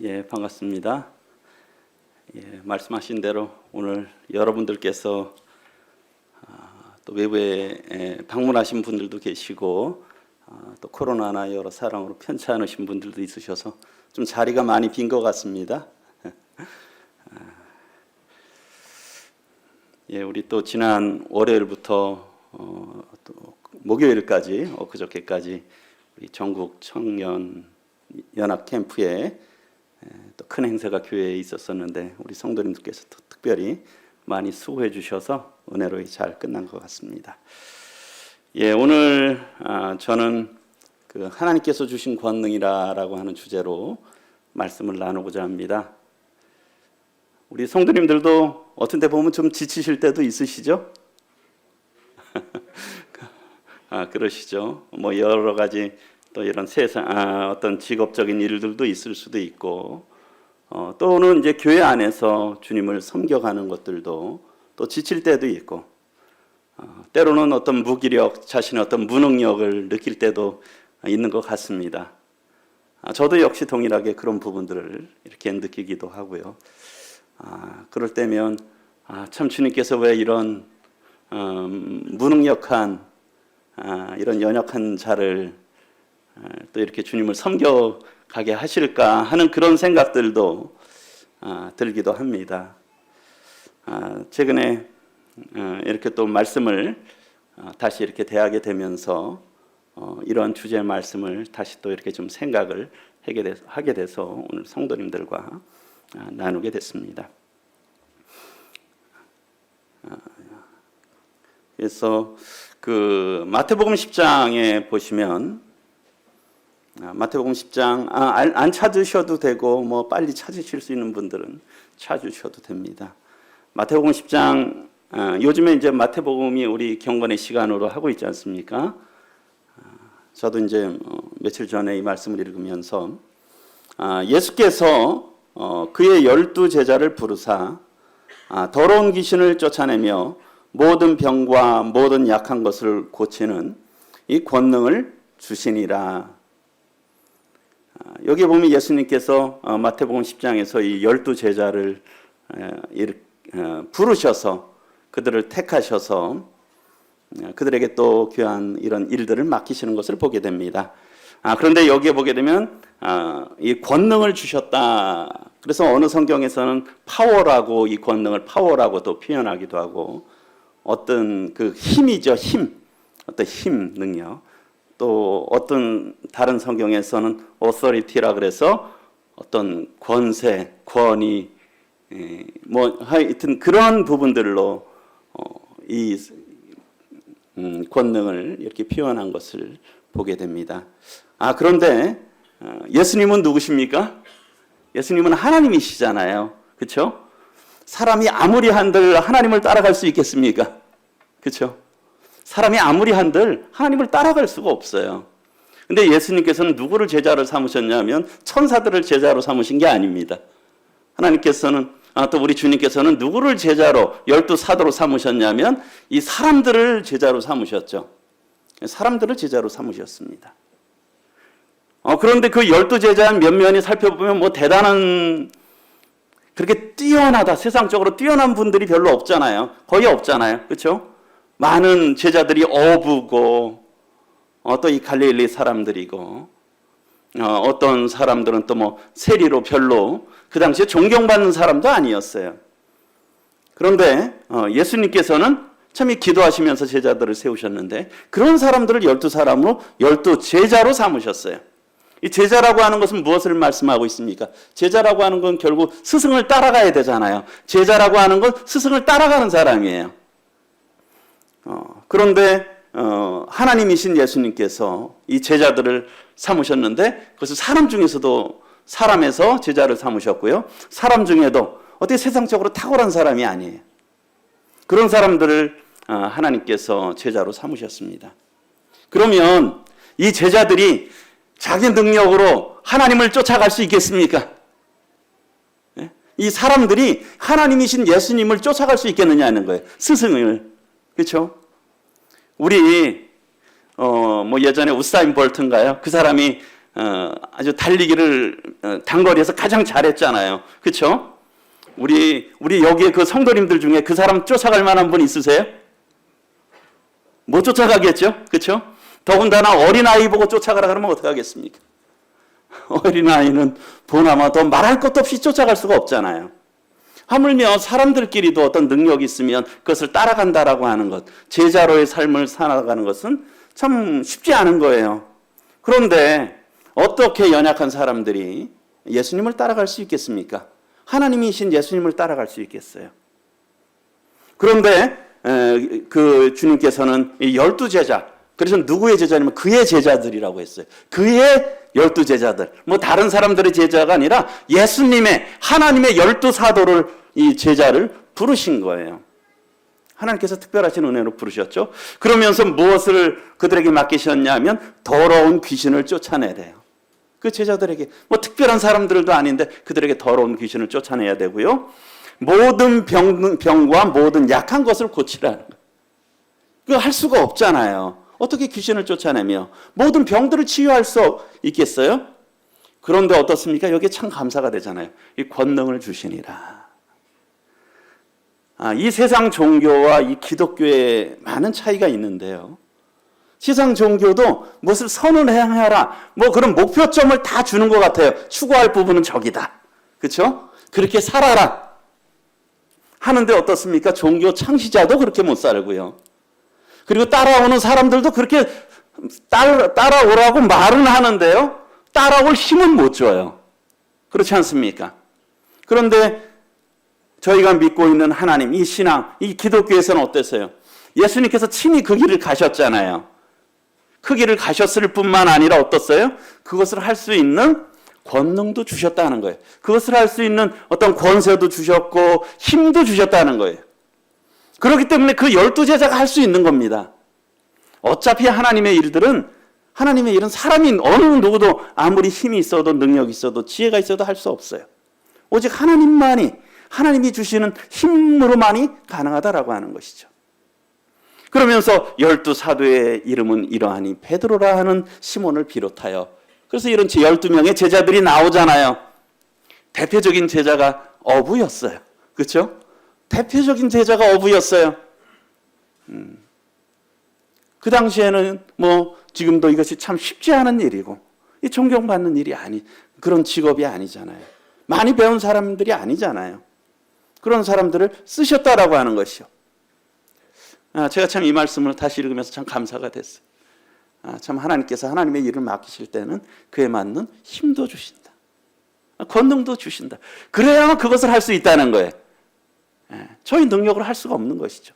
예, 반갑습니다. 예, 말씀하신 대로 오늘 여러분들께서 또 외부에 방문하신 분들도 계시고 또 코로나나 여러 사랑으로 편치 않으신 분들도 있으셔서 좀 자리가 많이 빈 것 같습니다. 예, 우리 또 지난 월요일부터 또 목요일까지 엊그저께까지 우리 전국 청년 연합 캠프에 또 큰 행사가 교회에 있었었는데 우리 성도님들께서 특별히 많이 수고해 주셔서 은혜로이 잘 끝난 것 같습니다. 예, 오늘 저는 그 하나님께서 주신 권능이라고 하는 주제로 말씀을 나누고자 합니다. 우리 성도님들도 어떤 데 보면 좀 지치실 때도 있으시죠? 그러시죠. 뭐 여러 가지 또 이런 세상 어떤 직업적인 일들도 있을 수도 있고 또는 이제 교회 안에서 주님을 섬겨가는 것들도 또 지칠 때도 있고 때로는 어떤 무기력, 자신의 어떤 무능력을 느낄 때도 있는 것 같습니다. 저도 역시 동일하게 그런 부분들을 이렇게 느끼기도 하고요. 그럴 때면 참 주님께서 왜 이런 무능력한 이런 연약한 자를 또 이렇게 주님을 섬겨가게 하실까 하는 그런 생각들도 들기도 합니다. 최근에 이렇게 또 말씀을 다시 이렇게 대하게 되면서 이런 주제의 말씀을 다시 또 이렇게 좀 생각을 하게 돼서 오늘 성도님들과 나누게 됐습니다. 그래서 그 마태복음 10장에 보시면 마태복음 10장 안 찾으셔도 되고 뭐 빨리 찾으실 수 있는 분들은 찾으셔도 됩니다. 마태복음 10장 요즘에 이제 마태복음이 우리 경건의 시간으로 하고 있지 않습니까? 저도 이제 며칠 전에 이 말씀을 읽으면서 예수께서 그의 12제자를 부르사 더러운 귀신을 쫓아내며 모든 병과 모든 약한 것을 고치는 이 권능을 주시니라. 여기 보면 예수님께서 마태복음 10장에서 이 12제자를 부르셔서 그들을 택하셔서 그들에게 또 귀한 이런 일들을 맡기시는 것을 보게 됩니다. 그런데 여기에 보게 되면 이 권능을 주셨다. 그래서 어느 성경에서는 파워라고 이 권능을 파워라고 또 표현하기도 하고 어떤 그 힘이죠. 힘. 어떤 힘 능력. 또 어떤 다른 성경에서는 authority라 그래서 어떤 권세, 권위 뭐 하여튼 그런 부분들로 이 권능을 이렇게 표현한 것을 보게 됩니다. 그런데 예수님은 누구십니까? 예수님은 하나님이시잖아요. 그렇죠? 사람이 아무리 한들 하나님을 따라갈 수 있겠습니까? 그렇죠? 사람이 아무리 한들 하나님을 따라갈 수가 없어요. 근데 예수님께서는 누구를 제자로 삼으셨냐면 천사들을 제자로 삼으신 게 아닙니다. 하나님께서는 또 우리 주님께서는 누구를 제자로 12사도로 삼으셨냐면 이 사람들을 제자로 삼으셨죠. 사람들을 제자로 삼으셨습니다. 그런데 그 12제자 몇몇이 살펴보면 뭐 대단한 그렇게 뛰어나다 세상적으로 뛰어난 분들이 별로 없잖아요. 거의 없잖아요. 그렇죠? 많은 제자들이 어부고 또 이 갈릴리 사람들이고 어떤 사람들은 또 뭐 세리로 별로 그 당시에 존경받는 사람도 아니었어요. 그런데 예수님께서는 참 이 기도하시면서 제자들을 세우셨는데 그런 사람들을 12사람으로 12제자로 삼으셨어요. 이 제자라고 하는 것은 무엇을 말씀하고 있습니까? 제자라고 하는 건 결국 스승을 따라가야 되잖아요. 제자라고 하는 건 스승을 따라가는 사람이에요. 그런데 하나님이신 예수님께서 이 제자들을 삼으셨는데 그것을 사람 중에서도 사람에서 제자를 삼으셨고요. 사람 중에도 어떻게 세상적으로 탁월한 사람이 아니에요. 그런 사람들을 하나님께서 제자로 삼으셨습니다. 그러면 이 제자들이 자기 능력으로 하나님을 쫓아갈 수 있겠습니까? 이 사람들이 하나님이신 예수님을 쫓아갈 수 있겠느냐는 거예요. 스승을. 그렇죠? 우리 뭐 예전에 우사인 볼트인가요? 그 사람이 아주 달리기를 단거리에서 가장 잘했잖아요. 그렇죠? 우리 여기에 그 성도님들 중에 그 사람 쫓아갈 만한 분 있으세요? 못 쫓아가겠죠? 그렇죠? 더군다나 어린아이 보고 쫓아가라 그러면 어떡하겠습니까? 어린아이는 보나마 더 말할 것도 없이 쫓아갈 수가 없잖아요. 하물며 사람들끼리도 어떤 능력이 있으면 그것을 따라간다라고 하는 것, 제자로의 삶을 살아가는 것은 참 쉽지 않은 거예요. 그런데 어떻게 연약한 사람들이 예수님을 따라갈 수 있겠습니까? 하나님이신 예수님을 따라갈 수 있겠어요. 그런데 그 주님께서는 12제자, 그래서 누구의 제자냐면 그의 제자들이라고 했어요. 그의 12제자들. 뭐 다른 사람들의 제자가 아니라 예수님의, 하나님의 12사도를, 이 제자를 부르신 거예요. 하나님께서 특별하신 은혜로 부르셨죠. 그러면서 무엇을 그들에게 맡기셨냐면 더러운 귀신을 쫓아내래요. 그 제자들에게 뭐 특별한 사람들도 아닌데 그들에게 더러운 귀신을 쫓아내야 되고요. 모든 병과 모든 약한 것을 고치라는 거예요. 그거 할 수가 없잖아요. 어떻게 귀신을 쫓아내며 모든 병들을 치유할 수 있겠어요? 그런데 어떻습니까? 여기에 참 감사가 되잖아요. 이 권능을 주시니라. 이 세상 종교와 이 기독교에 많은 차이가 있는데요. 세상 종교도 무엇을 선언해라, 뭐 그런 목표점을 다 주는 것 같아요. 추구할 부분은 저기다. 그렇죠? 그렇게 살아라 하는데 어떻습니까? 종교 창시자도 그렇게 못 살고요. 그리고 따라오는 사람들도 그렇게 따라오라고 말은 하는데요. 따라올 힘은 못 줘요. 그렇지 않습니까? 그런데 저희가 믿고 있는 하나님, 이 신앙, 이 기독교에서는 어땠어요? 예수님께서 친히 그 길을 가셨잖아요. 그 길을 가셨을 뿐만 아니라 어떻어요? 그것을 할 수 있는 권능도 주셨다는 거예요. 그것을 할 수 있는 어떤 권세도 주셨고 힘도 주셨다는 거예요. 그렇기 때문에 그 12제자가 할 수 있는 겁니다. 어차피 하나님의 일들은, 하나님의 일은 사람이 어느 누구도 아무리 힘이 있어도 능력이 있어도 지혜가 있어도 할 수 없어요. 오직 하나님이 주시는 힘으로만이 가능하다라고 하는 것이죠. 그러면서 12사도의 이름은 이러하니 베드로라 하는 시몬을 비롯하여, 그래서 이런 12명의 제자들이 나오잖아요. 대표적인 제자가 어부였어요. 그렇죠? 대표적인 제자가 어부였어요. 그 당시에는 뭐 지금도 이것이 참 쉽지 않은 일이고 이 존경받는 일이 그런 직업이 아니잖아요. 많이 배운 사람들이 아니잖아요. 그런 사람들을 쓰셨다라고 하는 것이요. 제가 참 이 말씀을 다시 읽으면서 참 감사가 됐어요. 참 하나님께서 하나님의 일을 맡기실 때는 그에 맞는 힘도 주신다. 권능도 주신다. 그래야 그것을 할 수 있다는 거예요. 저희 능력으로 할 수가 없는 것이죠.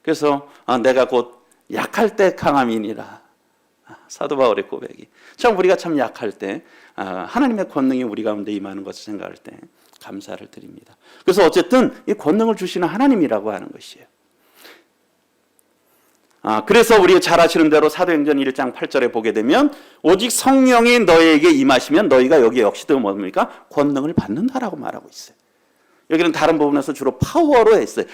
그래서 내가 곧 약할 때 강함이니라. 사도 바울의 고백이. 참 우리가 참 약할 때 하나님의 권능이 우리 가운데 임하는 것을 생각할 때 감사를 드립니다. 그래서 어쨌든 이 권능을 주시는 하나님이라고 하는 것이에요. 그래서 우리가 잘 아시는 대로 사도행전 1장 8절에 보게 되면 오직 성령이 너희에게 임하시면 너희가 여기 역시도 뭡니까? 권능을 받는다라고 말하고 있어요. 여기는 다른 부분에서 주로 파워로 했어요.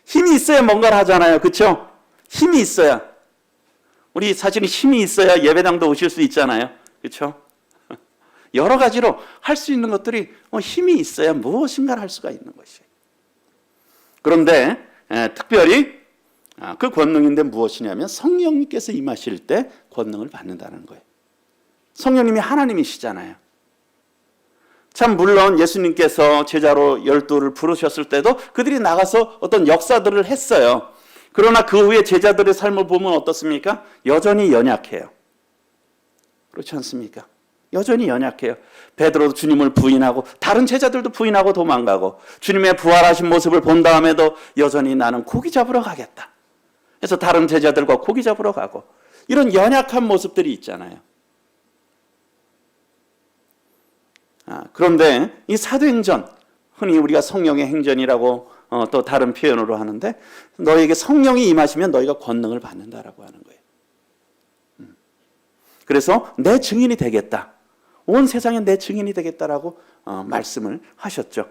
힘이 있어야 뭔가를 하잖아요. 그렇죠? 힘이 있어야. 우리 사실은 힘이 있어야 예배당도 오실 수 있잖아요. 그렇죠? 여러 가지로 할 수 있는 것들이 힘이 있어야 무엇인가를 할 수가 있는 것이에요. 그런데 특별히 그 권능인데 무엇이냐면 성령님께서 임하실 때 권능을 받는다는 거예요. 성령님이 하나님이시잖아요. 참 물론 예수님께서 제자로 12를 부르셨을 때도 그들이 나가서 어떤 역사들을 했어요. 그러나 그 후에 제자들의 삶을 보면 어떻습니까? 여전히 연약해요. 그렇지 않습니까? 여전히 연약해요. 베드로도 주님을 부인하고 다른 제자들도 부인하고 도망가고 주님의 부활하신 모습을 본 다음에도 여전히 나는 고기 잡으러 가겠다. 그래서 다른 제자들과 고기 잡으러 가고 이런 연약한 모습들이 있잖아요. 그런데 이 사도행전, 흔히 우리가 성령의 행전이라고 또 다른 표현으로 하는데 너에게 성령이 임하시면 너희가 권능을 받는다라고 하는 거예요. 그래서 내 증인이 되겠다. 온 세상에 내 증인이 되겠다라고 말씀을 하셨죠.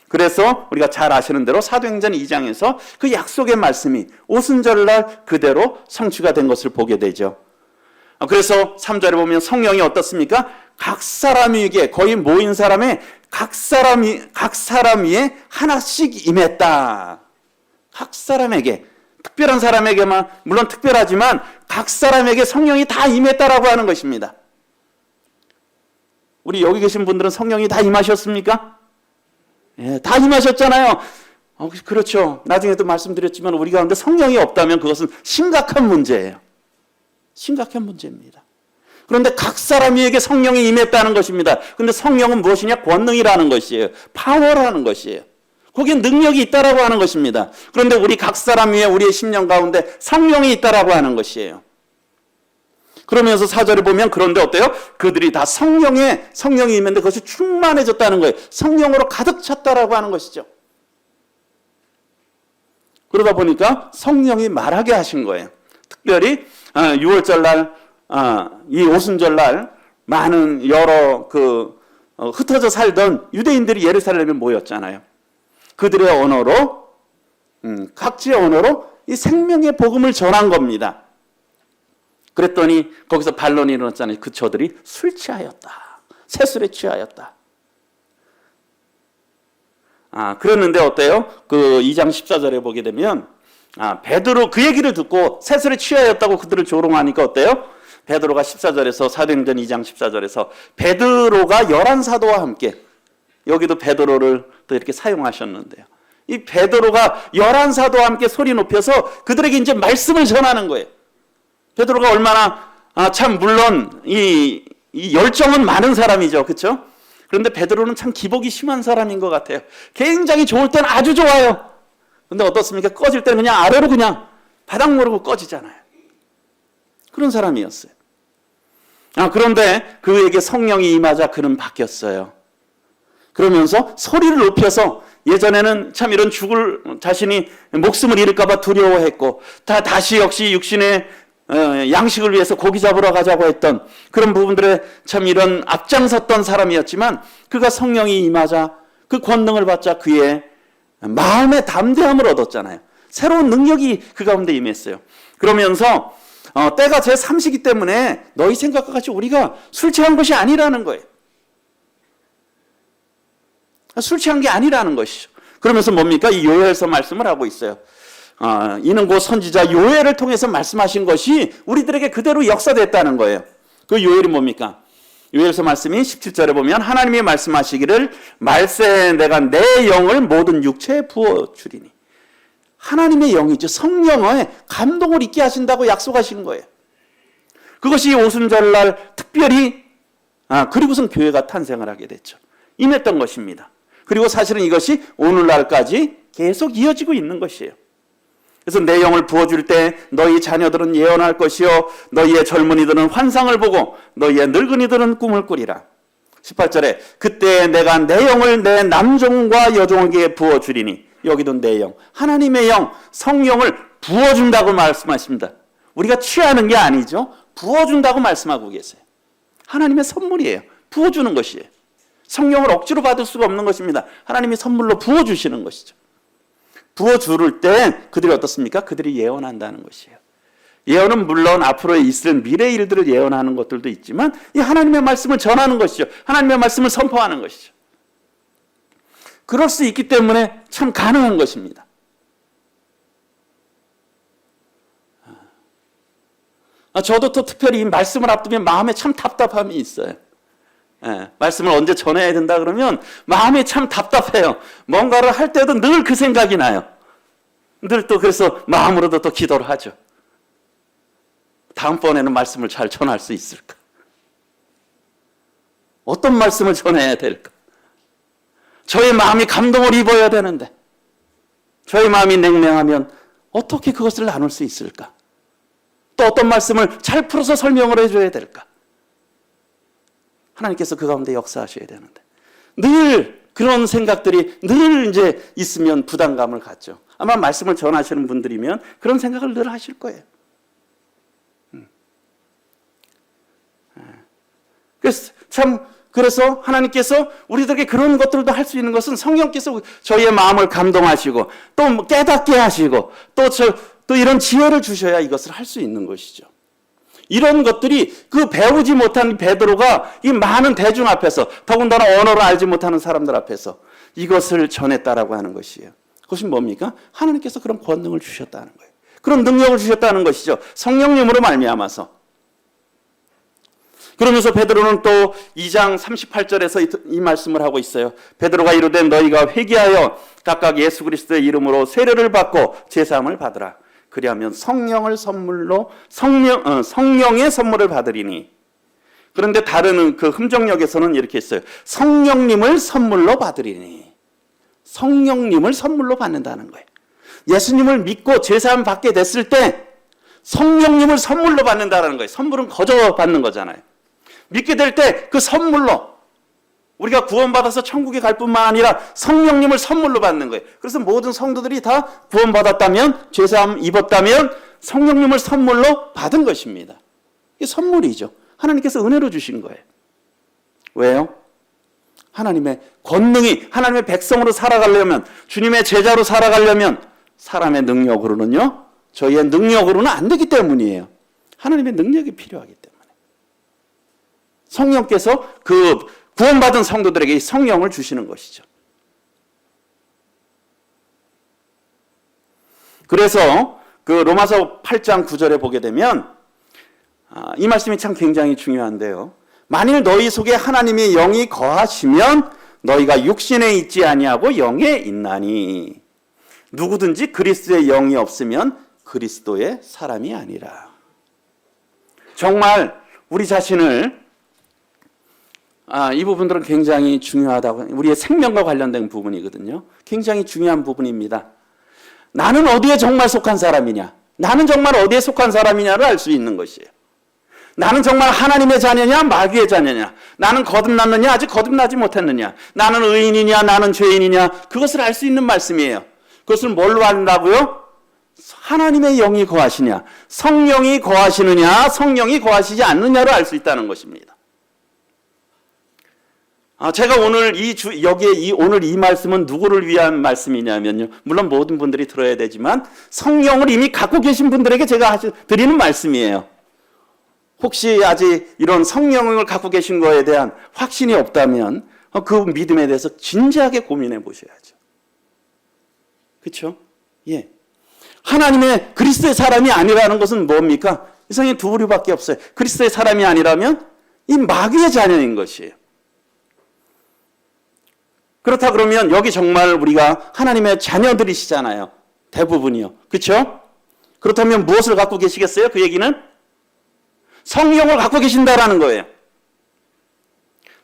그래서 우리가 잘 아시는 대로 사도행전 2장에서 그 약속의 말씀이 오순절날 그대로 성취가 된 것을 보게 되죠. 그래서 3절에 보면 성령이 어떻습니까? 각 사람 위에, 거의 모인 사람의 각 사람 위에 하나씩 임했다. 각 사람에게, 특별한 사람에게만, 물론 특별하지만 각 사람에게 성령이 다 임했다라고 하는 것입니다. 우리 여기 계신 분들은 성령이 다 임하셨습니까? 예, 다 임하셨잖아요. 그렇죠. 나중에도 말씀드렸지만 우리 가운데 성령이 없다면 그것은 심각한 문제예요. 심각한 문제입니다. 그런데 각 사람 위에게 성령이 임했다는 것입니다. 그런데 성령은 무엇이냐? 권능이라는 것이에요. 파워라는 것이에요. 거기에 능력이 있다라고 하는 것입니다. 그런데 우리 각 사람 위에 우리의 심령 가운데 성령이 있다라고 하는 것이에요. 그러면서 4절에 보면 그런데 어때요? 그들이 다 성령이 임했는데 그것이 충만해졌다는 거예요. 성령으로 가득 찼다라고 하는 것이죠. 그러다 보니까 성령이 말하게 하신 거예요. 특별히 6월절 날, 이 오순절 날 많은 여러 흩어져 살던 유대인들이 예루살렘에 모였잖아요. 그들의 언어로, 각지의 언어로 이 생명의 복음을 전한 겁니다. 그랬더니 거기서 반론이 일어났잖아요. 그 저들이 술 취하였다. 새술에 취하였다. 그랬는데 어때요? 그 2장 14절에 보게 되면 베드로 그 얘기를 듣고 새술에 취하였다고 그들을 조롱하니까 어때요? 베드로가 14절에서 사도행전 2장 14절에서 베드로가 11사도와 함께, 여기도 베드로를 또 이렇게 사용하셨는데요. 이 베드로가 11사도와 함께 소리 높여서 그들에게 이제 말씀을 전하는 거예요. 베드로가 얼마나 참 물론 이 열정은 많은 사람이죠. 그렇죠? 그런데 베드로는 참 기복이 심한 사람인 것 같아요. 굉장히 좋을 때는 아주 좋아요. 근데 어떻습니까? 꺼질 때는 그냥 아래로 그냥 바닥 모르고 꺼지잖아요. 그런 사람이었어요. 그런데 그에게 성령이 임하자 그는 바뀌었어요. 그러면서 소리를 높여서, 예전에는 참 이런 자신이 목숨을 잃을까 봐 두려워했고 다시 역시 육신의 양식을 위해서 고기 잡으러 가자고 했던 그런 부분들에 참 이런 앞장섰던 사람이었지만, 그가 성령이 임하자 그 권능을 받자 그의 마음의 담대함을 얻었잖아요. 새로운 능력이 그 가운데 임했어요. 그러면서 때가 제 3시기 때문에 너희 생각과 같이 우리가 술 취한 것이 아니라는 거예요. 술 취한 게 아니라는 것이죠. 그러면서 뭡니까? 이 요엘서 말씀을 하고 있어요. 이는 곧 선지자 요엘을 통해서 말씀하신 것이 우리들에게 그대로 역사됐다는 거예요. 그 요엘이 뭡니까? 요엘서 말씀이 17절에 보면 하나님이 말씀하시기를 말세 내가 내 영을 모든 육체에 부어주리니, 하나님의 영이죠. 성령의 감동을 있게 하신다고 약속하신 거예요. 그것이 오순절날 특별히 그리고선 교회가 탄생을 하게 됐죠. 임했던 것입니다. 그리고 사실은 이것이 오늘날까지 계속 이어지고 있는 것이에요. 그래서 내 영을 부어줄 때 너희 자녀들은 예언할 것이요 너희의 젊은이들은 환상을 보고 너희의 늙은이들은 꿈을 꾸리라. 18절에 그때 내가 내 영을 내 남종과 여종에게 부어주리니, 여기도 내 영, 하나님의 영, 성령을 부어준다고 말씀하십니다. 우리가 취하는 게 아니죠. 부어준다고 말씀하고 계세요. 하나님의 선물이에요. 부어주는 것이에요. 성령을 억지로 받을 수가 없는 것입니다. 하나님이 선물로 부어주시는 것이죠. 부어줄 때 그들이 어떻습니까? 그들이 예언한다는 것이에요. 예언은 물론 앞으로 있을 미래 일들을 예언하는 것들도 있지만 이 하나님의 말씀을 전하는 것이죠. 하나님의 말씀을 선포하는 것이죠. 그럴 수 있기 때문에 참 가능한 것입니다. 저도 또 특별히 이 말씀을 앞두면 마음에 참 답답함이 있어요. 말씀을 언제 전해야 된다 그러면 마음이 참 답답해요. 뭔가를 할 때도 늘 그 생각이 나요. 늘 또 그래서 마음으로도 또 기도를 하죠. 다음번에는 말씀을 잘 전할 수 있을까? 어떤 말씀을 전해야 될까? 저의 마음이 감동을 입어야 되는데 저의 마음이 냉랭하면 어떻게 그것을 나눌 수 있을까? 또 어떤 말씀을 잘 풀어서 설명을 해줘야 될까? 하나님께서 그 가운데 역사하셔야 되는데 늘 그런 생각들이 늘 이제 있으면 부담감을 갖죠. 아마 말씀을 전하시는 분들이면 그런 생각을 늘 하실 거예요. 그래서 하나님께서 우리들에게 그런 것들도 할 수 있는 것은 성령께서 저희의 마음을 감동하시고 또 깨닫게 하시고 또 이런 지혜를 주셔야 이것을 할 수 있는 것이죠. 이런 것들이 그 배우지 못한 베드로가 이 많은 대중 앞에서, 더군다나 언어를 알지 못하는 사람들 앞에서 이것을 전했다라고 하는 것이에요. 그것이 뭡니까? 하나님께서 그런 권능을 주셨다는 거예요. 그런 능력을 주셨다는 것이죠. 성령님으로 말미암아서. 그러면서 베드로는 또 2장 38절에서 이 말씀을 하고 있어요. 베드로가 이르되 너희가 회개하여 각각 예수 그리스도의 이름으로 세례를 받고 제사함을 받으라. 그리하면 성령의 선물을 받으리니. 그런데 다른 그 흠정역에서는 이렇게 했어요. 성령님을 선물로 받으리니. 성령님을 선물로 받는다는 거예요. 예수님을 믿고 제사함 받게 됐을 때 성령님을 선물로 받는다는 거예요. 선물은 거저 받는 거잖아요. 믿게 될 때 그 선물로 우리가 구원받아서 천국에 갈 뿐만 아니라 성령님을 선물로 받는 거예요. 그래서 모든 성도들이 다 구원받았다면, 제사함 입었다면 성령님을 선물로 받은 것입니다. 이게 선물이죠. 하나님께서 은혜로 주신 거예요. 왜요? 하나님의 권능이, 하나님의 백성으로 살아가려면, 주님의 제자로 살아가려면 사람의 능력으로는요, 저희의 능력으로는 안 되기 때문이에요. 하나님의 능력이 필요하기 때문에. 성령께서 그 구원받은 성도들에게 이 성령을 주시는 것이죠. 그래서 그 로마서 8장 9절에 보게 되면 이 말씀이 참 굉장히 중요한데요. 만일 너희 속에 하나님의 영이 거하시면 너희가 육신에 있지 아니하고 영에 있나니. 누구든지 그리스도의 영이 없으면 그리스도의 사람이 아니라. 정말 우리 자신을 이 부분들은 굉장히 중요하다고, 우리의 생명과 관련된 부분이거든요. 굉장히 중요한 부분입니다. 나는 어디에 정말 속한 사람이냐, 나는 정말 어디에 속한 사람이냐를 알 수 있는 것이에요. 나는 정말 하나님의 자녀냐, 마귀의 자녀냐, 나는 거듭났느냐, 아직 거듭나지 못했느냐, 나는 의인이냐, 나는 죄인이냐, 그것을 알 수 있는 말씀이에요. 그것을 뭘로 안다고요? 하나님의 영이 거하시냐, 성령이 거하시느냐, 성령이 거하시지 않느냐로 알 수 있다는 것입니다. 제가 오늘 오늘 이 말씀은 누구를 위한 말씀이냐면요. 물론 모든 분들이 들어야 되지만 성령을 이미 갖고 계신 분들에게 제가 드리는 말씀이에요. 혹시 아직 이런 성령을 갖고 계신 거에 대한 확신이 없다면 그 믿음에 대해서 진지하게 고민해 보셔야죠. 그렇죠? 예. 하나님의 그리스도의 사람이 아니라는 것은 뭡니까? 이 세상에 두 부류밖에 없어요. 그리스도의 사람이 아니라면 이 마귀의 자녀인 것이에요. 그렇다 그러면 여기 정말 우리가 하나님의 자녀들이시잖아요. 대부분이요. 그렇죠? 그렇다면 무엇을 갖고 계시겠어요? 그 얘기는 성령을 갖고 계신다라는 거예요.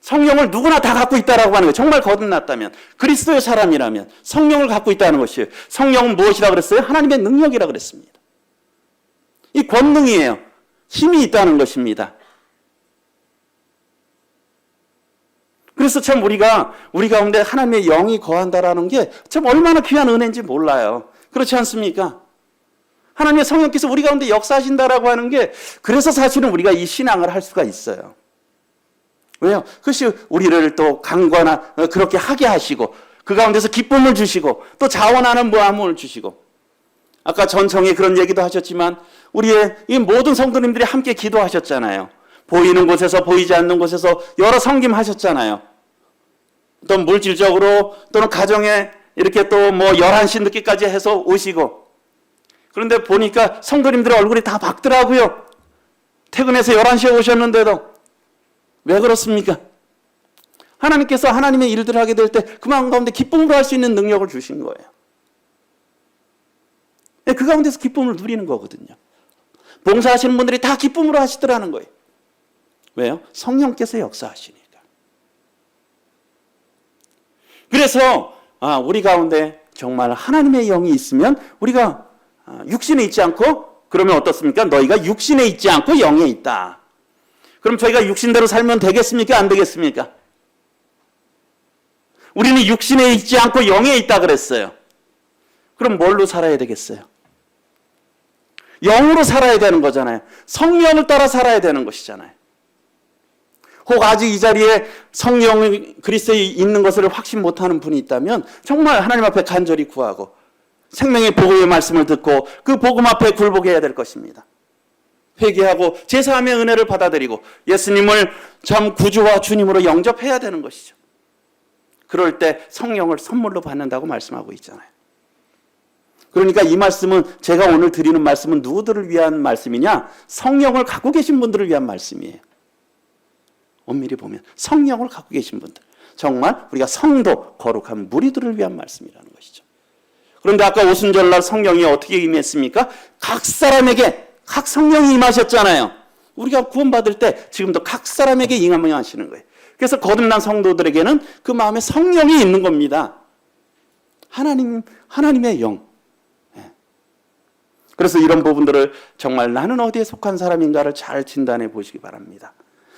성령을 누구나 다 갖고 있다라고 하는 거예요. 정말 거듭났다면, 그리스도의 사람이라면 성령을 갖고 있다는 것이에요. 성령은 무엇이라 그랬어요? 하나님의 능력이라 그랬습니다. 이 권능이에요. 힘이 있다는 것입니다. 그래서 참 우리 가운데 하나님의 영이 거한다라는 게 참 얼마나 귀한 은혜인지 몰라요. 그렇지 않습니까? 하나님의 성령께서 우리 가운데 역사하신다라고 하는 게, 그래서 사실은 우리가 이 신앙을 할 수가 있어요. 왜요? 그것이 우리를 또 강건한 그렇게 하게 하시고, 그 가운데서 기쁨을 주시고, 또 자원하는 모함을 주시고. 아까 전청에 그런 얘기도 하셨지만 우리의 이 모든 성도님들이 함께 기도하셨잖아요. 보이는 곳에서 보이지 않는 곳에서 여러 섬김하셨잖아요. 또 물질적으로 또는 가정에 이렇게 또 뭐 11시 늦게까지 해서 오시고. 그런데 보니까 성도님들의 얼굴이 다 밝더라고요. 퇴근해서 11시에 오셨는데도. 왜 그렇습니까? 하나님께서 하나님의 일들을 하게 될 때 그 마음 가운데 기쁨으로 할 수 있는 능력을 주신 거예요. 그 가운데서 기쁨을 누리는 거거든요. 봉사하시는 분들이 다 기쁨으로 하시더라는 거예요. 왜요? 성령께서 역사하시니까. 그래서 우리 가운데 정말 하나님의 영이 있으면 우리가 육신에 있지 않고, 그러면 어떻습니까? 너희가 육신에 있지 않고 영에 있다. 그럼 저희가 육신대로 살면 되겠습니까? 안 되겠습니까? 우리는 육신에 있지 않고 영에 있다 그랬어요. 그럼 뭘로 살아야 되겠어요? 영으로 살아야 되는 거잖아요. 성령을 따라 살아야 되는 것이잖아요. 혹 아직 이 자리에 성령이 그리스도에 있는 것을 확신 못하는 분이 있다면 정말 하나님 앞에 간절히 구하고 생명의 복음의 말씀을 듣고 그 복음 앞에 굴복해야 될 것입니다. 회개하고 제사함의 은혜를 받아들이고 예수님을 참 구주와 주님으로 영접해야 되는 것이죠. 그럴 때 성령을 선물로 받는다고 말씀하고 있잖아요. 그러니까 이 말씀은, 제가 오늘 드리는 말씀은 누구들을 위한 말씀이냐? 성령을 갖고 계신 분들을 위한 말씀이에요. 엄밀히 보면 성령을 갖고 계신 분들, 정말 우리가 성도, 거룩한 무리들을 위한 말씀이라는 것이죠. 그런데 아까 오순절날 성령이 어떻게 임했습니까? 각 사람에게 각 성령이 임하셨잖아요. 우리가 구원받을 때 지금도 각 사람에게 임하시는 거예요. 그래서 거듭난 성도들에게는 그 마음에 성령이 있는 겁니다. 하나님의 영. 그래서 이런 부분들을 정말 나는 어디에 속한 사람인가를 잘 진단해 보시기 바랍니다.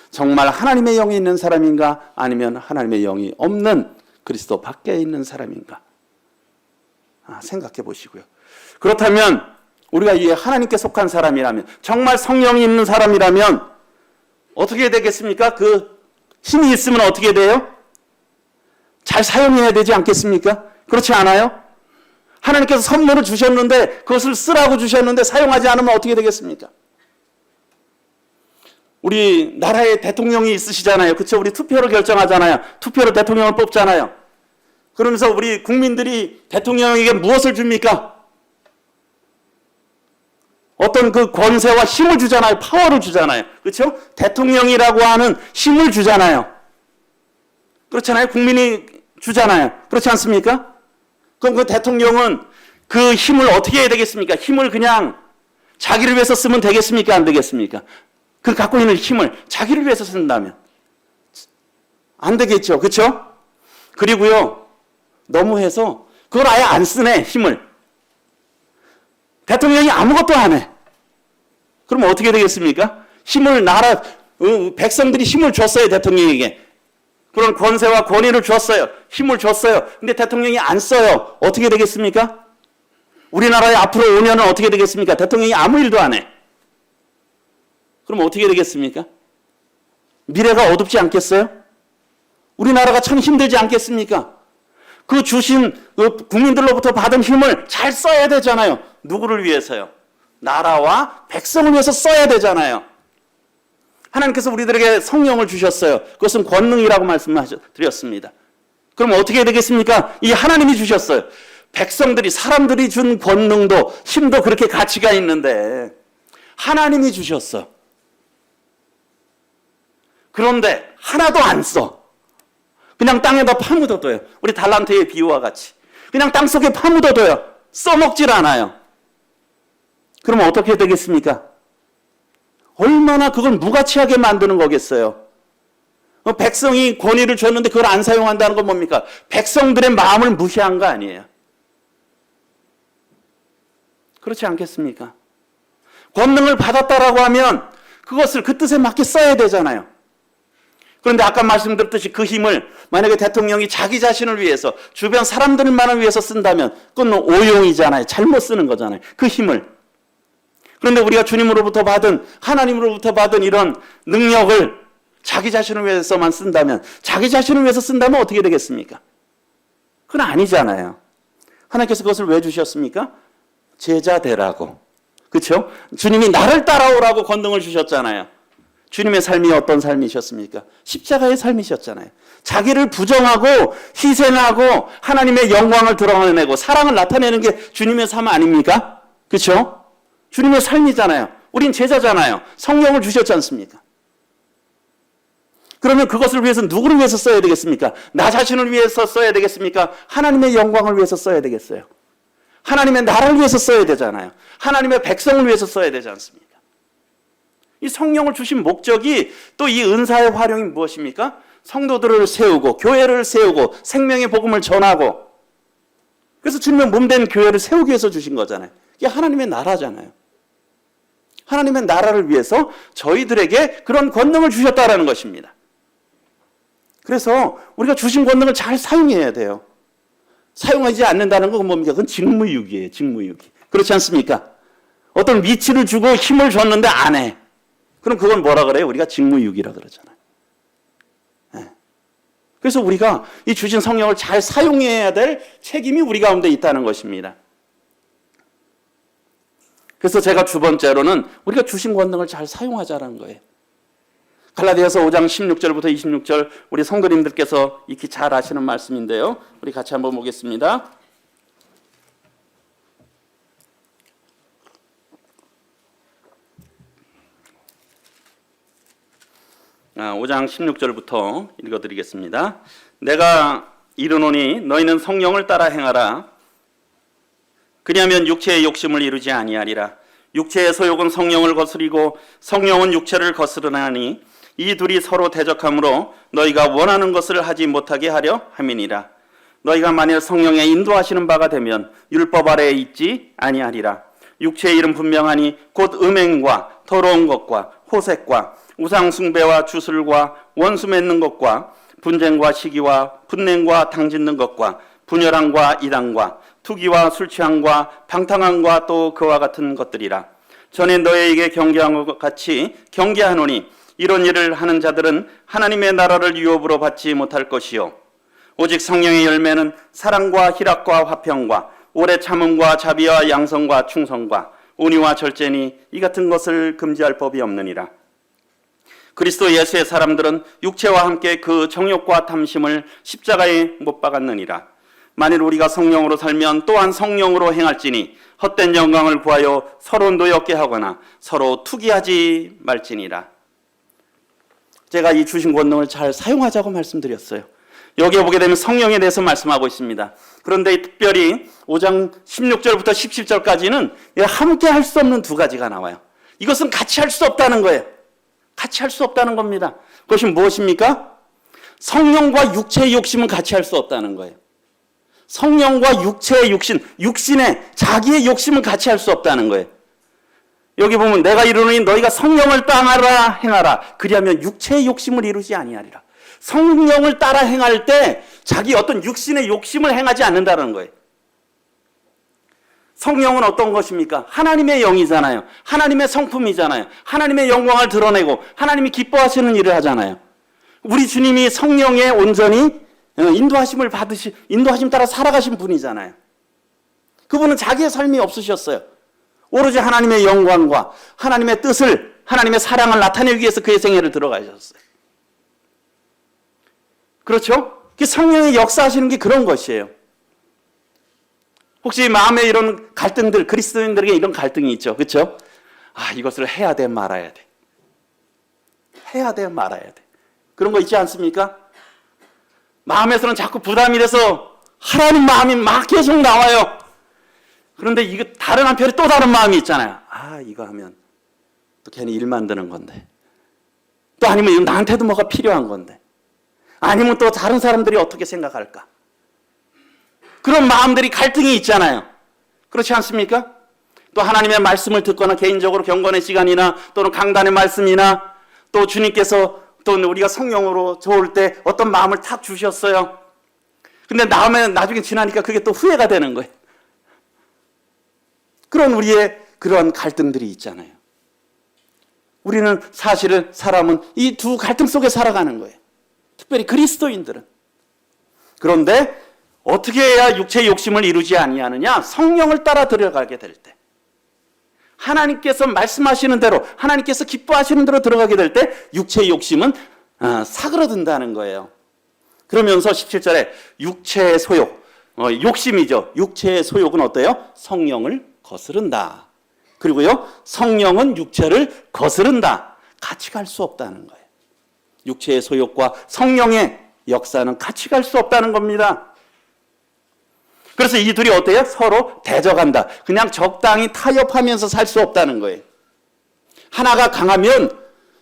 정말 하나님의 영이 있는 사람인가, 아니면 하나님의 영이 없는 그리스도 밖에 있는 사람인가 생각해 보시고요. 그렇다면 우리가 이 하나님께 속한 사람이라면, 정말 성령이 있는 사람이라면 어떻게 되겠습니까? 그 힘이 있으면 어떻게 돼요? 잘 사용해야 되지 않겠습니까? 그렇지 않아요? 하나님께서 선물을 주셨는데 그것을 쓰라고 주셨는데 사용하지 않으면 어떻게 되겠습니까? 우리 나라에 대통령이 있으시잖아요. 그렇죠? 우리 투표로 결정하잖아요. 투표로 대통령을 뽑잖아요. 그러면서 우리 국민들이 대통령에게 무엇을 줍니까? 어떤 그 권세와 힘을 주잖아요. 파워를 주잖아요. 그렇죠? 대통령이라고 하는 힘을 주잖아요. 그렇잖아요. 국민이 주잖아요. 그렇지 않습니까? 그럼 그 대통령은 그 힘을 어떻게 해야 되겠습니까? 힘을 그냥 자기를 위해서 쓰면 되겠습니까? 안 되겠습니까? 그 갖고 있는 힘을 자기를 위해서 쓴다면 안 되겠죠. 그렇죠? 그리고요, 너무해서 그걸 아예 안 쓰네, 힘을. 대통령이 아무것도 안 해. 그러면 어떻게 되겠습니까? 힘을 백성들이 힘을 줬어요, 대통령에게. 그런 권세와 권위를 줬어요. 힘을 줬어요. 근데 대통령이 안 써요. 어떻게 되겠습니까? 우리나라의 앞으로 5년은 어떻게 되겠습니까? 대통령이 아무 일도 안 해. 그럼 어떻게 되겠습니까? 미래가 어둡지 않겠어요? 우리나라가 참 힘들지 않겠습니까? 그 주신 국민들로부터 받은 힘을 잘 써야 되잖아요. 누구를 위해서요? 나라와 백성을 위해서 써야 되잖아요. 하나님께서 우리들에게 성령을 주셨어요. 그것은 권능이라고 말씀드렸습니다. 그럼 어떻게 되겠습니까? 이 하나님이 주셨어요. 백성들이, 사람들이 준 권능도 힘도 그렇게 가치가 있는데 하나님이 주셨어. 그런데 하나도 안 써. 그냥 땅에다 파묻어둬요. 우리 달란트의 비유와 같이. 그냥 땅속에 파묻어둬요. 써먹질 않아요. 그러면 어떻게 되겠습니까? 얼마나 그걸 무가치하게 만드는 거겠어요. 백성이 권위를 줬는데 그걸 안 사용한다는 건 뭡니까? 백성들의 마음을 무시한 거 아니에요. 그렇지 않겠습니까? 권능을 받았다라고 하면 그것을 그 뜻에 맞게 써야 되잖아요. 그런데 아까 말씀드렸듯이 그 힘을 만약에 대통령이 자기 자신을 위해서, 주변 사람들만을 위해서 쓴다면 그건 오용이잖아요. 잘못 쓰는 거잖아요. 그 힘을. 그런데 우리가 주님으로부터 받은, 하나님으로부터 받은 이런 능력을 자기 자신을 위해서만 쓴다면, 자기 자신을 위해서 쓴다면 어떻게 되겠습니까? 그건 아니잖아요. 하나님께서 그것을 왜 주셨습니까? 제자 되라고. 그렇죠? 주님이 나를 따라오라고 권능을 주셨잖아요. 주님의 삶이 어떤 삶이셨습니까? 십자가의 삶이셨잖아요. 자기를 부정하고 희생하고 하나님의 영광을 드러내고 사랑을 나타내는 게 주님의 삶 아닙니까? 그렇죠? 주님의 삶이잖아요. 우린 제자잖아요. 성령을 주셨지 않습니까? 그러면 그것을 위해서 누구를 위해서 써야 되겠습니까? 나 자신을 위해서 써야 되겠습니까? 하나님의 영광을 위해서 써야 되겠어요. 하나님의 나라를 위해서 써야 되잖아요. 하나님의 백성을 위해서 써야 되지 않습니까? 이 성령을 주신 목적이, 또 이 은사의 활용이 무엇입니까? 성도들을 세우고 교회를 세우고 생명의 복음을 전하고, 그래서 주님의 몸된 교회를 세우기 위해서 주신 거잖아요. 이게 하나님의 나라잖아요. 하나님의 나라를 위해서 저희들에게 그런 권능을 주셨다라는 것입니다. 그래서 우리가 주신 권능을 잘 사용해야 돼요. 사용하지 않는다는 건 뭡니까? 그건 직무유기예요. 직무유기. 그렇지 않습니까? 어떤 위치를 주고 힘을 줬는데 안 해. 그럼 그건 뭐라 그래요? 우리가 직무유기라 그러잖아요. 네. 그래서 우리가 이 주신 성령을 잘 사용해야 될 책임이 우리 가운데 있다는 것입니다. 그래서 제가 두 번째로는 우리가 주신 권능을 잘 사용하자는 거예요. 갈라디아서 5장 16절부터 26절 우리 성도님들께서 익히 잘 아시는 말씀인데요. 우리 같이 한번 보겠습니다. 5장 16절부터 읽어드리겠습니다. 내가 이르노니 너희는 성령을 따라 행하라. 그리하면 육체의 욕심을 이루지 아니하리라. 육체의 소욕은 성령을 거스리고 성령은 육체를 거스르나니 이 둘이 서로 대적하므로 너희가 원하는 것을 하지 못하게 하려 함이니라. 너희가 만일 성령의 인도하시는 바가 되면 율법 아래에 있지 아니하리라. 육체의 일은 분명하니 곧 음행과 더러운 것과 호색과 우상 숭배와 주술과 원수 맺는 것과 분쟁과 시기와 분냉과 당짓는 것과 분열함과 이단과 투기와 술 취함과 방탕함과 또 그와 같은 것들이라. 전에 너희에게 경계한 것 같이 경계하노니 이런 일을 하는 자들은 하나님의 나라를 유업으로 받지 못할 것이요 오직 성령의 열매는 사랑과 희락과 화평과 오래 참음과 자비와 양성과 충성과 온유와 절제니 이 같은 것을 금지할 법이 없느니라. 그리스도 예수의 사람들은 육체와 함께 그 정욕과 탐심을 십자가에 못 박았느니라. 만일 우리가 성령으로 살면 또한 성령으로 행할지니 헛된 영광을 구하여 서로 노엽게 하거나 서로 투기하지 말지니라. 제가 이 주신 권능을 잘 사용하자고 말씀드렸어요. 여기에 보게 되면 성령에 대해서 말씀하고 있습니다. 그런데 특별히 5장 16절부터 17절까지는 함께 할 수 없는 두 가지가 나와요. 이것은 같이 할 수 없다는 거예요. 같이 할 수 없다는 겁니다. 그것이 무엇입니까? 성령과 육체의 욕심은 같이 할 수 없다는 거예요. 성령과 육체의 육신의 자기의 욕심은 같이 할 수 없다는 거예요. 여기 보면 내가 이르노니 너희가 성령을 따라 행하라. 그리하면 육체의 욕심을 이루지 아니하리라. 성령을 따라 행할 때 자기 어떤 육신의 욕심을 행하지 않는다는 거예요. 성령은 어떤 것입니까? 하나님의 영이잖아요. 하나님의 성품이잖아요. 하나님의 영광을 드러내고 하나님이 기뻐하시는 일을 하잖아요. 우리 주님이 성령의 온전히 인도하심 따라 살아가신 분이잖아요. 그분은 자기의 삶이 없으셨어요. 오로지 하나님의 영광과 하나님의 뜻을, 하나님의 사랑을 나타내기 위해서 그의 생애를 들어가셨어요. 그렇죠? 성령의 역사하시는 게 그런 것이에요. 혹시 마음에 이런 갈등들, 그리스도인들에게 이런 갈등이 있죠. 그렇죠? 이것을 해야 돼, 말아야 돼. 해야 돼, 말아야 돼. 그런 거 있지 않습니까? 마음에서는 자꾸 부담이 돼서 하라는 마음이 막 계속 나와요. 그런데 이거 다른 한편에 또 다른 마음이 있잖아요. 이거 하면 또 괜히 일 만드는 건데. 또 아니면 나한테도 뭐가 필요한 건데. 아니면 또 다른 사람들이 어떻게 생각할까? 그런 마음들이 갈등이 있잖아요. 그렇지 않습니까? 또 하나님의 말씀을 듣거나 개인적으로 경건의 시간이나 또는 강단의 말씀이나 또 주님께서 또 우리가 성령으로 좋을 때 어떤 마음을 탁 주셨어요. 근데 나중에 지나니까 그게 또 후회가 되는 거예요. 그런 우리의 그런 갈등들이 있잖아요. 우리는 사실은 사람은 이 두 갈등 속에 살아가는 거예요. 특별히 그리스도인들은. 그런데 어떻게 해야 육체의 욕심을 이루지 아니하느냐? 성령을 따라 들어가게 될 때. 하나님께서 말씀하시는 대로, 하나님께서 기뻐하시는 대로 들어가게 될 때 육체의 욕심은 사그러든다는 거예요. 그러면서 17절에 육체의 소욕, 욕심이죠. 육체의 소욕은 어때요? 성령을 거스른다. 그리고요, 성령은 육체를 거스른다. 같이 갈 수 없다는 거예요. 육체의 소욕과 성령의 역사는 같이 갈 수 없다는 겁니다. 그래서 이 둘이 어때요? 서로 대적한다. 그냥 적당히 타협하면서 살 수 없다는 거예요. 하나가 강하면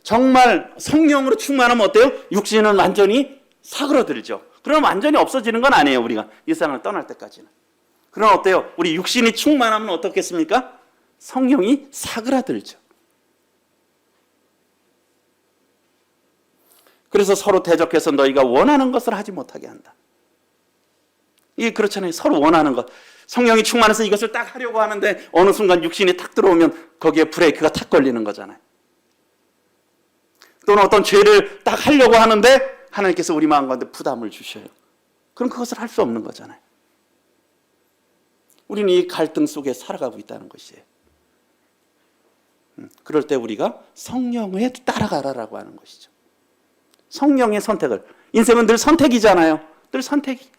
정말 성령으로 충만하면 어때요? 육신은 완전히 사그러들죠. 그럼 완전히 없어지는 건 아니에요. 우리가 이 세상을 떠날 때까지는. 그럼 어때요? 우리 육신이 충만하면 어떻겠습니까? 성령이 사그라들죠. 그래서 서로 대적해서 너희가 원하는 것을 하지 못하게 한다. 이게 그렇잖아요. 서로 원하는 것. 성령이 충만해서 이것을 딱 하려고 하는데 어느 순간 육신이 탁 들어오면 거기에 브레이크가 탁 걸리는 거잖아요. 또는 어떤 죄를 딱 하려고 하는데 하나님께서 우리 마음 가운데 부담을 주셔요. 그럼 그것을 할 수 없는 거잖아요. 우리는 이 갈등 속에 살아가고 있다는 것이에요. 그럴 때 우리가 성령에 따라가라라고 하는 것이죠. 성령의 선택을. 인생은 늘 선택이잖아요. 늘 선택이.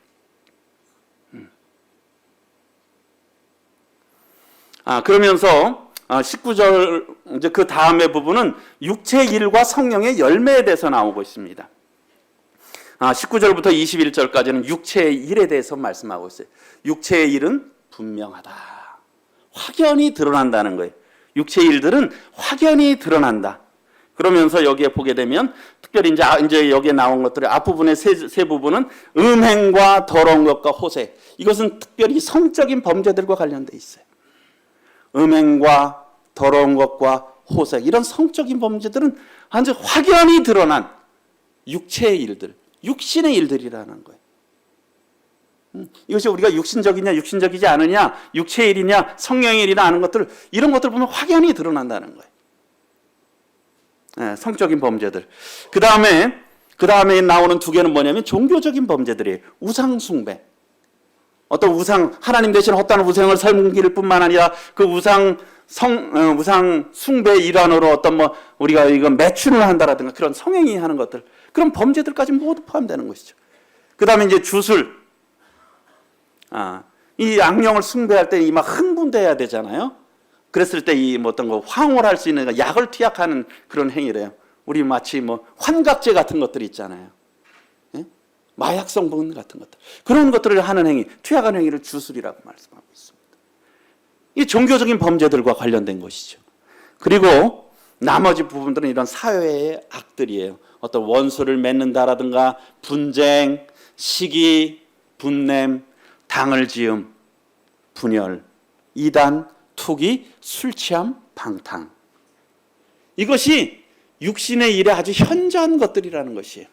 그러면서 19절 이제 그 다음의 부분은 육체의 일과 성령의 열매에 대해서 나오고 있습니다. 19절부터 21절까지는 육체의 일에 대해서 말씀하고 있어요. 육체의 일은 분명하다. 확연히 드러난다는 거예요. 육체의 일들은 확연히 드러난다. 그러면서 여기에 보게 되면 특별히 이제 여기에 나온 것들의 앞부분의 세 부분은 음행과 더러운 것과 호색. 이것은 특별히 성적인 범죄들과 관련돼 있어요. 음행과 더러운 것과 호색. 이런 성적인 범죄들은 아주 확연히 드러난 육체의 일들, 육신의 일들이라는 거예요. 이것이 우리가 육신적이냐 육신적이지 않으냐, 육체의 일이냐 성령의 일이냐 하는 것들, 이런 것들 보면 확연히 드러난다는 거예요. 성적인 범죄들. 그 다음에 나오는 두 개는 뭐냐면 종교적인 범죄들이에요. 우상 숭배. 어떤 우상, 하나님 대신 헛다른 우상을 섬길 뿐만 아니라 그 우상 숭배의 일환으로 어떤 우리가 이건 매춘을 한다라든가 그런 성행위 하는 것들, 그런 범죄들까지 모두 포함되는 것이죠. 그 다음에 이제 주술. 이 악령을 숭배할 때 이 막 흥분돼야 되잖아요. 그랬을 때 이 어떤 거 황홀할 수 있는 약을 투약하는 그런 행위래요. 우리 마치 환각제 같은 것들이 있잖아요. 예? 마약 성분 같은 것들. 그런 것들을 하는 행위, 투약하는 행위를 주술이라고 말씀하고 있습니다. 이 종교적인 범죄들과 관련된 것이죠. 그리고 나머지 부분들은 이런 사회의 악들이에요. 어떤 원수를 맺는다라든가 분쟁, 시기, 분냄, 당을 지음, 분열, 이단, 투기, 술 취함, 방탕. 이것이 육신의 일에 아주 현저한 것들이라는 것이에요.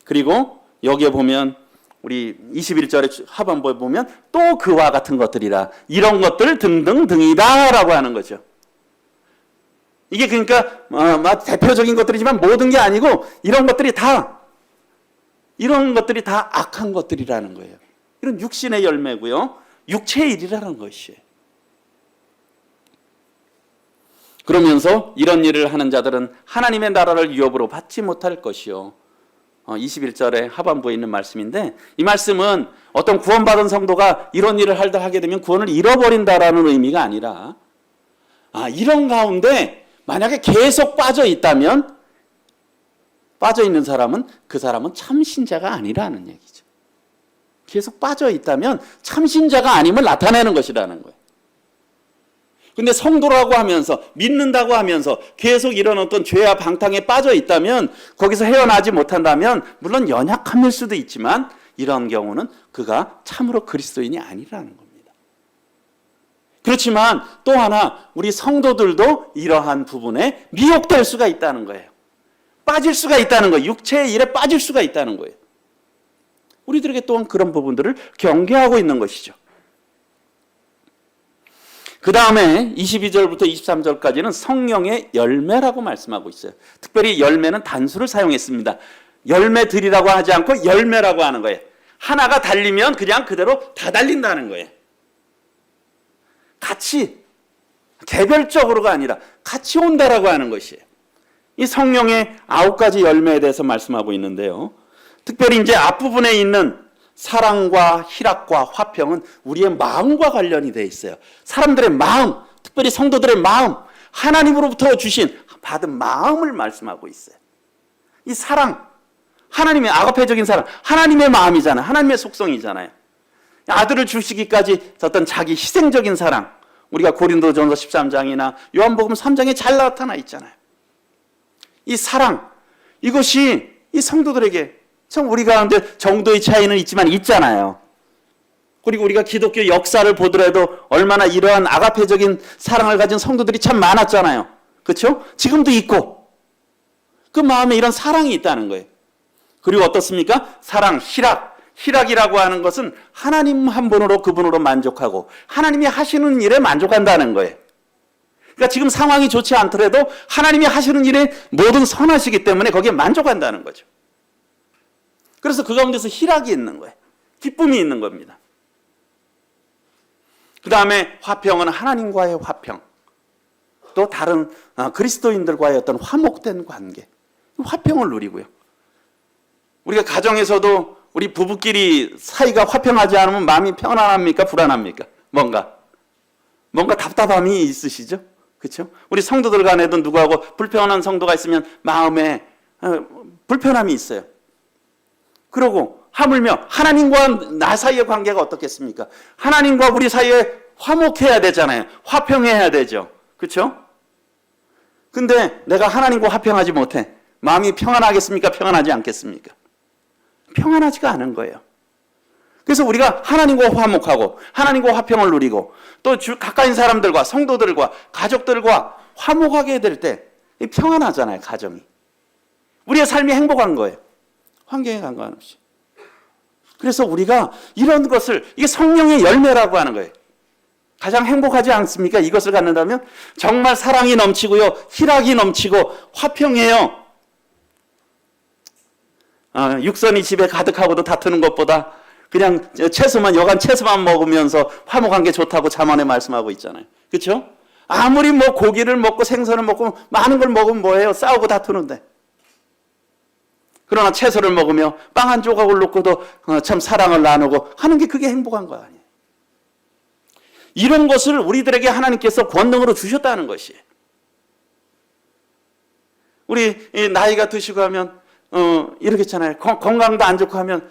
그리고 여기에 보면 우리 21절의 하반부에 보면 또 그와 같은 것들이라, 이런 것들 등등등이다 라고 하는 거죠. 이게 그러니까 대표적인 것들이지만 모든 게 아니고 이런 것들이 다 악한 것들이라는 거예요. 이런 육신의 열매고요. 육체의 일이라는 것이에요. 그러면서 이런 일을 하는 자들은 하나님의 나라를 유업으로 받지 못할 것이요. 21절의 하반부에 있는 말씀인데, 이 말씀은 어떤 구원받은 성도가 이런 일을 하게 되면 구원을 잃어버린다라는 의미가 아니라, 이런 가운데 만약에 계속 빠져 있다면, 빠져 있는 사람은 그 사람은 참신자가 아니라는 얘기죠. 계속 빠져 있다면 참신자가 아님을 나타내는 것이라는 거예요. 근데 성도라고 하면서, 믿는다고 하면서 계속 이런 어떤 죄와 방탕에 빠져 있다면, 거기서 헤어나지 못한다면 물론 연약함일 수도 있지만 이런 경우는 그가 참으로 그리스도인이 아니라는 겁니다. 그렇지만 또 하나, 우리 성도들도 이러한 부분에 미혹될 수가 있다는 거예요. 빠질 수가 있다는 거예요. 육체의 일에 빠질 수가 있다는 거예요. 우리들에게 또한 그런 부분들을 경계하고 있는 것이죠. 그 다음에 22절부터 23절까지는 성령의 열매라고 말씀하고 있어요. 특별히 열매는 단수를 사용했습니다. 열매들이라고 하지 않고 열매라고 하는 거예요. 하나가 달리면 그냥 그대로 다 달린다는 거예요. 같이, 개별적으로가 아니라 같이 온다라고 하는 것이에요. 이 성령의 9가지 열매에 대해서 말씀하고 있는데요. 특별히 이제 앞부분에 있는 사랑과 희락과 화평은 우리의 마음과 관련이 되어 있어요. 사람들의 마음, 특별히 성도들의 마음, 하나님으로부터 받은 마음을 말씀하고 있어요. 이 사랑, 하나님의 아가페적인 사랑, 하나님의 마음이잖아요. 하나님의 속성이잖아요. 아들을 주시기까지 어떤 자기 희생적인 사랑, 우리가 고린도전서 13장이나 요한복음 3장에 잘 나타나 있잖아요. 이 사랑, 이것이 이 성도들에게 참 우리 가운데 정도의 차이는 있잖아요. 그리고 우리가 기독교 역사를 보더라도 얼마나 이러한 아가페적인 사랑을 가진 성도들이 참 많았잖아요. 그렇죠? 지금도 있고 그 마음에 이런 사랑이 있다는 거예요. 그리고 어떻습니까? 사랑, 희락이라고 하는 것은 하나님 한 분으로, 그분으로 만족하고 하나님이 하시는 일에 만족한다는 거예요. 그러니까 지금 상황이 좋지 않더라도 하나님이 하시는 일에 모든 선하시기 때문에 거기에 만족한다는 거죠. 그래서 그 가운데서 희락이 있는 거예요. 기쁨이 있는 겁니다. 그 다음에 화평은 하나님과의 화평. 또 다른 그리스도인들과의 어떤 화목된 관계, 화평을 누리고요. 우리가 가정에서도 우리 부부끼리 사이가 화평하지 않으면 마음이 편안합니까? 불안합니까? 뭔가 답답함이 있으시죠? 그렇죠? 우리 성도들 간에도 누구하고 불편한 성도가 있으면 마음에 불편함이 있어요. 그러고 하물며 하나님과 나 사이의 관계가 어떻겠습니까? 하나님과 우리 사이에 화목해야 되잖아요. 화평해야 되죠. 그렇죠? 근데 내가 하나님과 화평하지 못해. 마음이 평안하겠습니까? 평안하지 않겠습니까? 평안하지가 않은 거예요. 그래서 우리가 하나님과 화목하고 하나님과 화평을 누리고 또 가까이 사람들과 성도들과 가족들과 화목하게 될 때 평안하잖아요. 가정이. 우리의 삶이 행복한 거예요. 환경에 관계없이. 그래서 우리가 이런 것을, 이게 성령의 열매라고 하는 거예요. 가장 행복하지 않습니까? 이것을 갖는다면 정말 사랑이 넘치고요, 희락이 넘치고 화평해요. 육선이 집에 가득하고도 다투는 것보다 그냥 여간 채소만 먹으면서 화목한 게 좋다고 잠언에 말씀하고 있잖아요. 그렇죠? 아무리 뭐 고기를 먹고 생선을 먹고 많은 걸 먹으면 뭐예요? 싸우고 다투는데. 그러나 채소를 먹으며 빵 한 조각을 놓고도 참 사랑을 나누고 하는 게 그게 행복한 거 아니에요. 이런 것을 우리들에게 하나님께서 권능으로 주셨다는 것이에요. 우리 나이가 드시고 하면 이렇게 있잖아요. 건강도 안 좋고 하면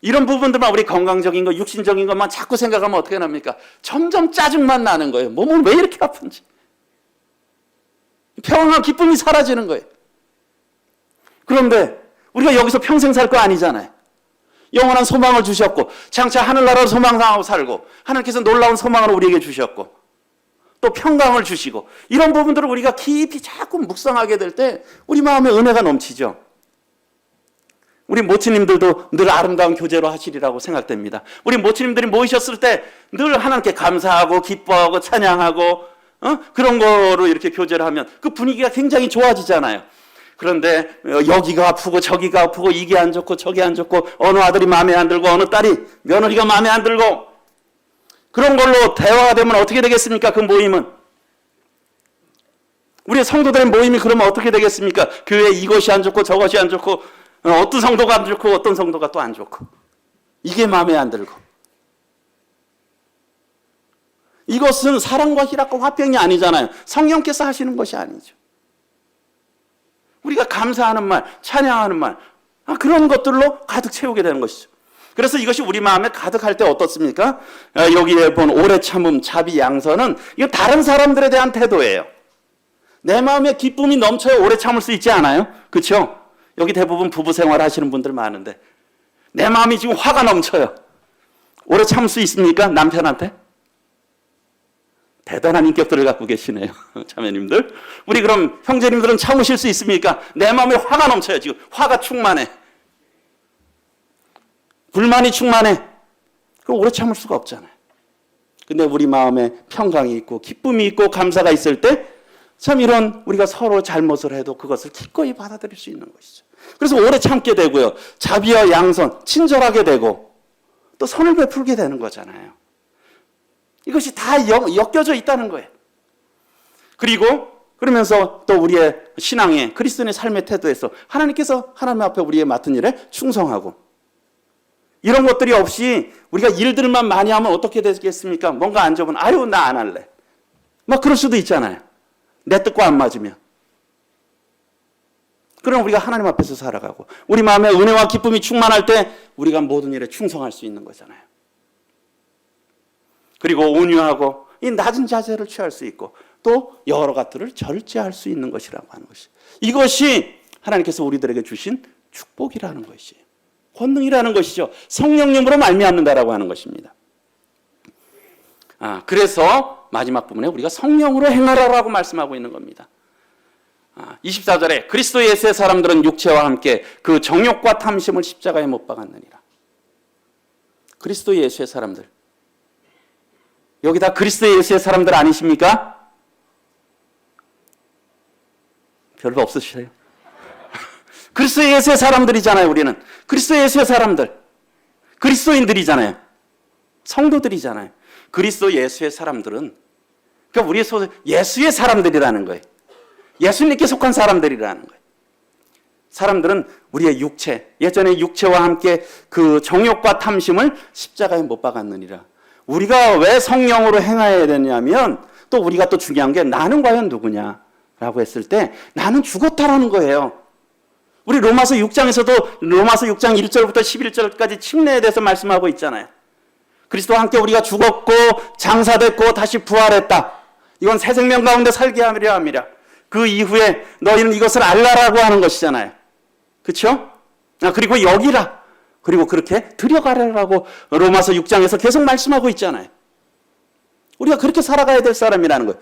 이런 부분들만, 우리 건강적인 거, 육신적인 것만 자꾸 생각하면 어떻게 납니까? 점점 짜증만 나는 거예요. 몸은 왜 이렇게 아픈지. 평안과 기쁨이 사라지는 거예요. 그런데 우리가 여기서 평생 살 거 아니잖아요. 영원한 소망을 주셨고 장차 하늘나라로 소망하고 살고 하나님께서 놀라운 소망을 우리에게 주셨고 또 평강을 주시고 이런 부분들을 우리가 깊이 자꾸 묵상하게 될 때 우리 마음에 은혜가 넘치죠. 우리 모치님들도 늘 아름다운 교제로 하시리라고 생각됩니다. 우리 모치님들이 모이셨을 때 늘 하나님께 감사하고 기뻐하고 찬양하고 그런 거로 이렇게 교제를 하면 그 분위기가 굉장히 좋아지잖아요. 그런데 여기가 아프고 저기가 아프고 이게 안 좋고 저게 안 좋고 어느 아들이 마음에 안 들고 어느 딸이 며느리가 마음에 안 들고 그런 걸로 대화가 되면 어떻게 되겠습니까? 그 모임은. 우리 성도들의 모임이 그러면 어떻게 되겠습니까? 교회 이것이 안 좋고 저것이 안 좋고 어떤 성도가 안 좋고 어떤 성도가 또 안 좋고 이게 마음에 안 들고 이것은 사랑과 희락과 화평이 아니잖아요. 성령께서 하시는 것이 아니죠. 우리가 감사하는 말, 찬양하는 말 그런 것들로 가득 채우게 되는 것이죠. 그래서 이것이 우리 마음에 가득할 때 어떻습니까? 여기에 본 오래 참음, 자비, 양선은 이거 다른 사람들에 대한 태도예요. 내 마음에 기쁨이 넘쳐야 오래 참을 수 있지 않아요? 그렇죠? 여기 대부분 부부 생활 하시는 분들 많은데 내 마음이 지금 화가 넘쳐요. 오래 참을 수 있습니까? 남편한테? 대단한 인격들을 갖고 계시네요. 자매님들. 우리 그럼 형제님들은 참으실 수 있습니까? 내 마음에 화가 넘쳐요. 지금 화가 충만해. 불만이 충만해. 그럼 오래 참을 수가 없잖아요. 근데 우리 마음에 평강이 있고 기쁨이 있고 감사가 있을 때 참 이런 우리가 서로 잘못을 해도 그것을 기꺼이 받아들일 수 있는 것이죠. 그래서 오래 참게 되고요. 자비와 양선, 친절하게 되고 또 선을 베풀게 되는 거잖아요. 이것이 다 엮여져 있다는 거예요. 그리고 그러면서 또 우리의 신앙의 그리스도인의 삶의 태도에서 하나님께서 하나님 앞에 우리의 맡은 일에 충성하고 이런 것들이 없이 우리가 일들만 많이 하면 어떻게 되겠습니까? 뭔가 안 좋으면 아유 나 안 할래. 막 그럴 수도 있잖아요. 내 뜻과 안 맞으면. 그럼 우리가 하나님 앞에서 살아가고 우리 마음에 은혜와 기쁨이 충만할 때 우리가 모든 일에 충성할 수 있는 거잖아요. 그리고 온유하고 이 낮은 자세를 취할 수 있고 또 여러 것들을 절제할 수 있는 것이라고 하는 것이. 이것이 하나님께서 우리들에게 주신 축복이라는 것이에요. 권능이라는 것이죠. 성령님으로 말미암는다라고 하는 것입니다. 그래서 마지막 부분에 우리가 성령으로 행하라라고 말씀하고 있는 겁니다. 24절에 그리스도 예수의 사람들은 육체와 함께 그 정욕과 탐심을 십자가에 못 박았느니라. 그리스도 예수의 사람들. 여기 다 그리스도 예수의 사람들 아니십니까? 별로 없으시세요? 그리스도 예수의 사람들이잖아요. 우리는 그리스도 예수의 사람들, 그리스도인들이잖아요. 성도들이잖아요. 그리스도 예수의 사람들은 그러니까 우리의 예수의 사람들이라는 거예요. 예수님께 속한 사람들이라는 거예요. 사람들은 우리의 육체, 예전에 육체와 함께 그 정욕과 탐심을 십자가에 못 박았느니라. 우리가 왜 성령으로 행해야 되냐면 또 우리가 또 중요한 게 나는 과연 누구냐라고 했을 때 나는 죽었다라는 거예요. 우리 로마서 6장에서도 로마서 6장 1절부터 11절까지 침례에 대해서 말씀하고 있잖아요. 그리스도와 함께 우리가 죽었고 장사됐고 다시 부활했다. 이건 새 생명 가운데 살게 하려 함이라. 그 이후에 너희는 이것을 알라라고 하는 것이잖아요. 그렇죠? 그리고 여기라. 그리고 그렇게 들여가라라고 로마서 6장에서 계속 말씀하고 있잖아요. 우리가 그렇게 살아가야 될 사람이라는 거예요.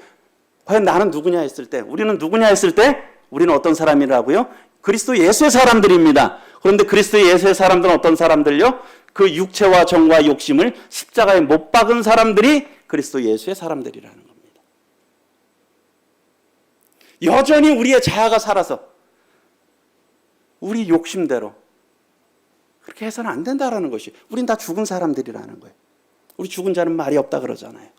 과연 나는 누구냐 했을 때, 우리는 누구냐 했을 때 우리는 어떤 사람이라고요? 그리스도 예수의 사람들입니다. 그런데 그리스도 예수의 사람들은 어떤 사람들요? 그 육체와 정과 욕심을 십자가에 못 박은 사람들이 그리스도 예수의 사람들이라는 겁니다. 여전히 우리의 자아가 살아서 우리 욕심대로 그렇게 해서는 안 된다라는 것이, 우린 다 죽은 사람들이라는 거예요. 우리 죽은 자는 말이 없다 그러잖아요.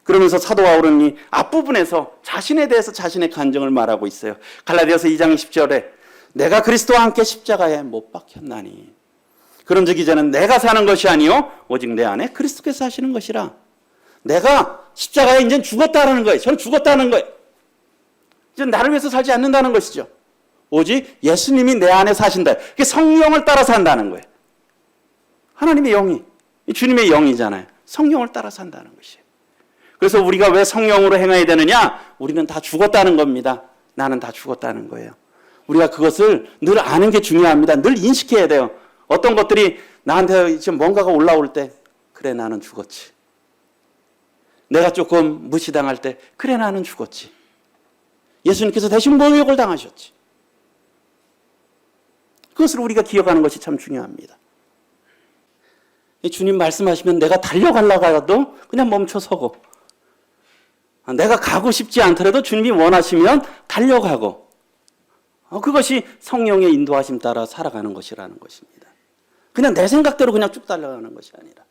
그러면서 사도 바울은 앞부분에서 자신에 대해서 자신의 간증을 말하고 있어요. 갈라디아서 2장 10절에 내가 그리스도와 함께 십자가에 못 박혔나니 그런즉 이제는 내가 사는 것이 아니요 오직 내 안에 그리스도께서 사시는 것이라. 내가 십자가에 이제 죽었다는 거예요. 저는 죽었다는 거예요. 이제 나를 위해서 살지 않는다는 것이죠. 오직 예수님이 내 안에 사신다. 그게 성령을 따라 산다는 거예요. 하나님의 영이, 주님의 영이잖아요. 성령을 따라 산다는 것이에요. 그래서 우리가 왜 성령으로 행해야 되느냐? 우리는 다 죽었다는 겁니다. 나는 다 죽었다는 거예요. 우리가 그것을 늘 아는 게 중요합니다. 늘 인식해야 돼요. 어떤 것들이 나한테 지금 뭔가가 올라올 때 그래 나는 죽었지. 내가 조금 무시당할 때 그래 나는 죽었지. 예수님께서 대신 모욕을 당하셨지. 그것을 우리가 기억하는 것이 참 중요합니다. 주님 말씀하시면 내가 달려가려고 해도 그냥 멈춰서고, 내가 가고 싶지 않더라도 주님이 원하시면 달려가고, 그것이 성령의 인도하심 따라 살아가는 것이라는 것입니다. 그냥 내 생각대로 그냥 쭉 달려가는 것이 아니라.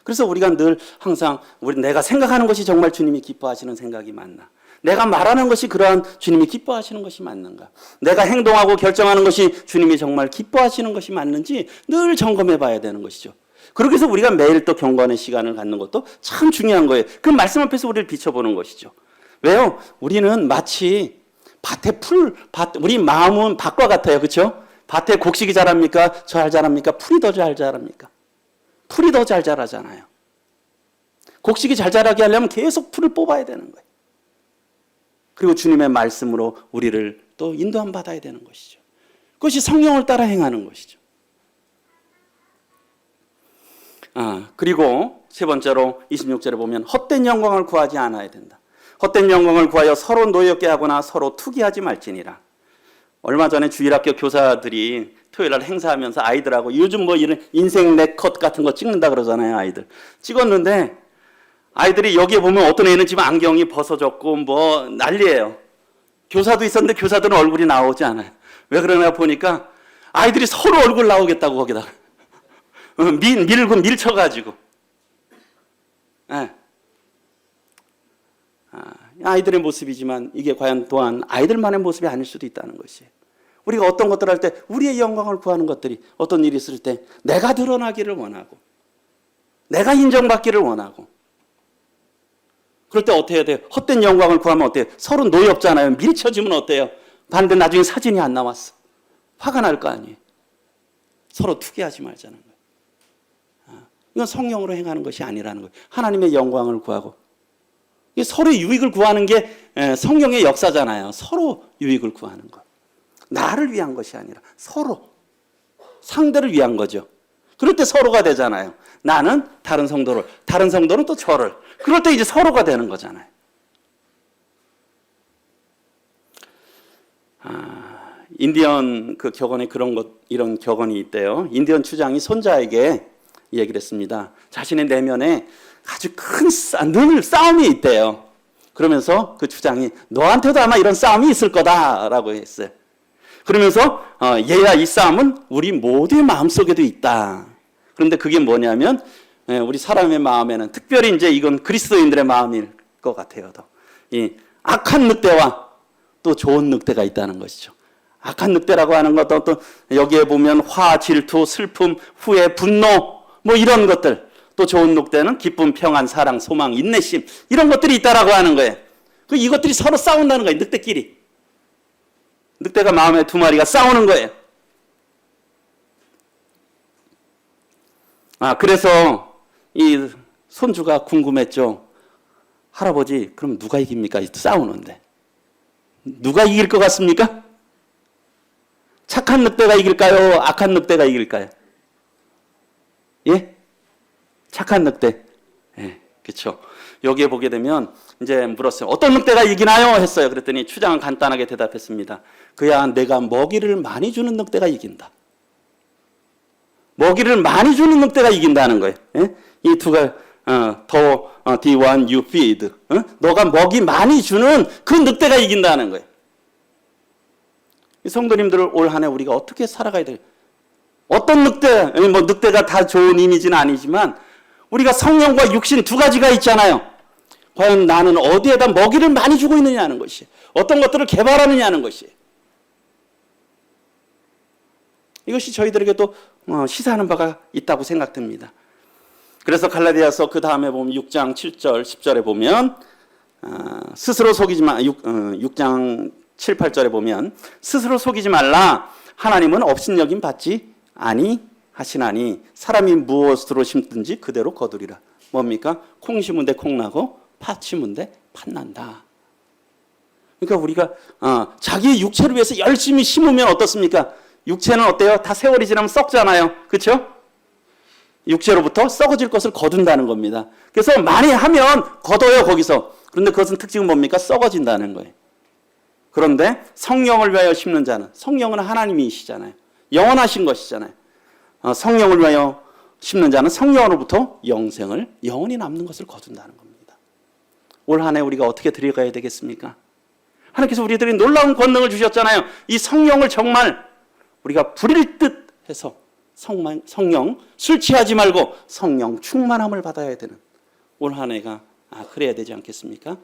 그래서 우리가 늘 항상 내가 생각하는 것이 정말 주님이 기뻐하시는 생각이 맞나? 내가 말하는 것이 그러한 주님이 기뻐하시는 것이 맞는가? 내가 행동하고 결정하는 것이 주님이 정말 기뻐하시는 것이 맞는지 늘 점검해 봐야 되는 것이죠. 그렇게 해서 우리가 매일 또 경건의 시간을 갖는 것도 참 중요한 거예요. 그 말씀 앞에서 우리를 비춰보는 것이죠. 왜요? 우리는 마치 우리 마음은 밭과 같아요. 그렇죠? 밭에 곡식이 자랍니까? 잘 자랍니까? 풀이 더 잘 자랍니까? 풀이 더 잘 자라잖아요. 곡식이 잘 자라게 하려면 계속 풀을 뽑아야 되는 거예요. 그리고 주님의 말씀으로 우리를 또 인도함 받아야 되는 것이죠. 그것이 성령을 따라 행하는 것이죠. 그리고 세 번째로 26절에 보면 헛된 영광을 구하지 않아야 된다. 헛된 영광을 구하여 서로 노엽게 하거나 서로 투기하지 말지니라. 얼마 전에 주일학교 교사들이 토요일날 행사하면서 아이들하고 요즘 이런 인생 네컷 같은 거 찍는다 그러잖아요. 아이들 찍었는데 아이들이 여기에 보면 어떤 애는 지금 안경이 벗어졌고 난리예요. 교사도 있었는데 교사들은 얼굴이 나오지 않아요. 왜 그러나 보니까 아이들이 서로 얼굴 나오겠다고 거기다가 밀쳐가지고. 아이들의 모습이지만 이게 과연 또한 아이들만의 모습이 아닐 수도 있다는 것이에요. 우리가 어떤 것들을 할 때 우리의 영광을 구하는 것들이 어떤 일이 있을 때 내가 드러나기를 원하고 내가 인정받기를 원하고, 그럴 때 어떻게 해야 돼요? 헛된 영광을 구하면 어때요? 서로 노엽잖아요. 밀쳐지면 어때요? 반대 나중에 사진이 안 나왔어. 화가 날 거 아니에요. 서로 투기하지 말자는 거예요. 이건 성령으로 행하는 것이 아니라는 거예요. 하나님의 영광을 구하고, 서로의 유익을 구하는 게 성령의 역사잖아요. 서로 유익을 구하는 것. 나를 위한 것이 아니라 서로, 상대를 위한 거죠. 그럴 때 서로가 되잖아요. 나는 다른 성도를, 다른 성도는 또 저를. 그럴 때 이제 서로가 되는 거잖아요. 인디언 그 격언에 이런 격언이 있대요. 인디언 추장이 손자에게 얘기를 했습니다. 자신의 내면에 아주 늘 싸움이 있대요. 그러면서 그 추장이 너한테도 아마 이런 싸움이 있을 거다라고 했어요. 그러면서 얘야 이 싸움은 우리 모두의 마음속에도 있다. 그런데 그게 뭐냐면 예, 우리 사람의 마음에는 특별히 이제 이건 그리스도인들의 마음일 것 같아요. 이 악한 늑대와 또 좋은 늑대가 있다는 것이죠. 악한 늑대라고 하는 것도 또 여기에 보면 화, 질투, 슬픔, 후회, 분노 뭐 이런 것들, 또 좋은 늑대는 기쁨, 평안, 사랑, 소망, 인내심 이런 것들이 있다라고 하는 거예요. 이것들이 서로 싸운다는 거예요. 늑대끼리. 늑대가 마음에 두 마리가 싸우는 거예요. 그래서 이 손주가 궁금했죠. 할아버지, 그럼 누가 이깁니까? 싸우는데. 누가 이길 것 같습니까? 착한 늑대가 이길까요? 악한 늑대가 이길까요? 예? 착한 늑대. 예, 그렇죠. 여기에 보게 되면 이제 물었어요. 어떤 늑대가 이기나요? 했어요. 그랬더니 추장은 간단하게 대답했습니다. 그야 내가 먹이를 많이 주는 늑대가 이긴다. 먹이를 많이 주는 늑대가 이긴다는 거예요. 예? 이 두 가지, the one you feed. 너가 먹이 많이 주는 그 늑대가 이긴다는 거예요. 성도님들 올 한 해 우리가 어떻게 살아가야 돼요? 어떤 늑대, 뭐 늑대가 다 좋은 이미지는 아니지만 우리가 성령과 육신 두 가지가 있잖아요. 과연 나는 어디에다 먹이를 많이 주고 있느냐는 것이, 어떤 것들을 개발하느냐는 것이, 이것이 저희들에게도 시사하는 바가 있다고 생각됩니다. 그래서 갈라디아서 그 다음에 보면 6장 7절 10절에 보면 스스로 속이지 마. 6장 7, 8절에 보면 스스로 속이지 말라. 하나님은 업신여김 받지 아니하시나니 사람이 무엇으로 심든지 그대로 거두리라. 뭡니까? 콩 심은 데 콩 나고 팥 심은 데 팥 난다. 그러니까 우리가 자기 육체를 위해서 열심히 심으면 어떻습니까? 육체는 어때요? 다 세월이 지나면 썩잖아요. 그렇죠? 육체로부터 썩어질 것을 거둔다는 겁니다. 그래서 많이 하면 거둬요, 거기서. 그런데 그것은 특징은 뭡니까? 썩어진다는 거예요. 그런데 성령을 위하여 심는 자는, 성령은 하나님이시잖아요. 영원하신 것이잖아요. 성령을 위하여 심는 자는 성령으로부터 영생을, 영원히 남는 것을 거둔다는 겁니다. 올 한 해 우리가 어떻게 들여가야 되겠습니까? 하나님께서 우리들이 놀라운 권능을 주셨잖아요. 이 성령을 정말 우리가 부릴 듯 해서 성령, 술 취하지 말고 성령 충만함을 받아야 되는 올 한 해가 그래야 되지 않겠습니까?